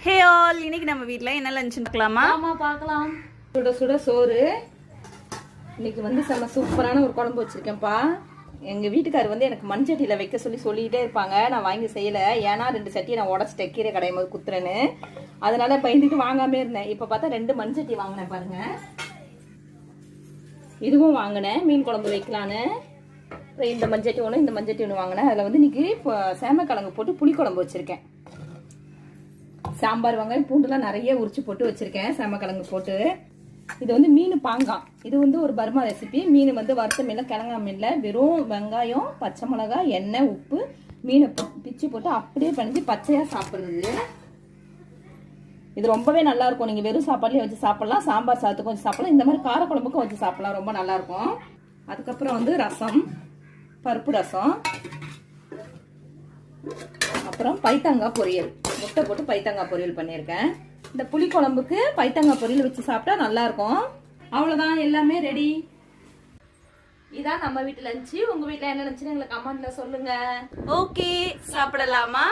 Hey all, இன்னைக்கு நம்ம வீட்ல என்ன லஞ்ச் பார்க்கலாமா? ஆமா பார்க்கலாம். சுட சுட சோறு. இன்னைக்கு வந்து செம்ம சூப்பரான ஒரு குழம்பு வச்சிருக்கேன்ப்பா. எங்க வீட்டுக்காரர் வந்து எனக்கு மண் சட்டியில வைக்க சொல்லிட்டே இருப்பாங்க. நான் வாங்கி செய்யல, ஏன்னா 2 சட்டியை நான் உடச்சிட்டேன் கீரை கடையும் போது குத்துறேன்னு. அதனால பயந்துட்டு வாங்காம இருந்தேன். இப்ப பார்த்தா 2 மண் சட்டி வாங்கினேன் பாருங்க. இதுவும் வாங்கினேன் மீன் குழம்பு வைக்கலான்னு. இந்த மஞ்சட்டி ஒன்று, இந்த மஞ்சட்டி ஒன்று வாங்கினேன். அதில் வந்து இன்னைக்கு இப்போ சேமக்கிழங்கு போட்டு புளி குழம்பு வச்சிருக்கேன். சாம்பார் வெங்காயம் பூண்டுலாம் நிறைய உரிச்சு போட்டு வச்சிருக்கேன் சேமக்கிழங்கு போட்டு. இது வந்து மீன் பாங்காம். இது வந்து ஒரு பர்மா ரெசிபி. மீன் வந்து வறுத்த மீன்ல கிழங்கா மீன்ல வெறும் வெங்காயம், பச்சை மிளகாய், எண்ணெய், உப்பு, மீனை பிச்சு போட்டு அப்படியே பண்ணி பச்சையா சாப்பிடுறது. இது ரொம்பவே நல்லா இருக்கும். நீங்க வெறும் சாப்பாடுலயே வச்சு சாப்பிடலாம், சாம்பார் சாதத்துக்கும் வச்சு சாப்பிடலாம், இந்த மாதிரி காரக்குழம்புக்கும் வச்சு சாப்பிடலாம், ரொம்ப நல்லா இருக்கும். அதுக்கப்புறம் வந்து ரசம், பருப்பு ரசம், அப்புறம் பைத்தங்காய் பொரியல், முட்டை போட்டு பைத்தங்காய் பொரியல் பண்ணியிருக்கேன். இந்த புளி குழம்புக்கு பைத்தங்காய் பொரியல் வச்சு சாப்பிட்டா நல்லா இருக்கும். அவ்வளவுதான், எல்லாமே ரெடி. இதான் நம்ம வீட்டு லஞ்சு. உங்க வீட்டுல என்ன லஞ்சுன்னு எங்களுக்கு கமெண்ட்ல சொல்லுங்க. ஓகே, சாப்பிடலாமா?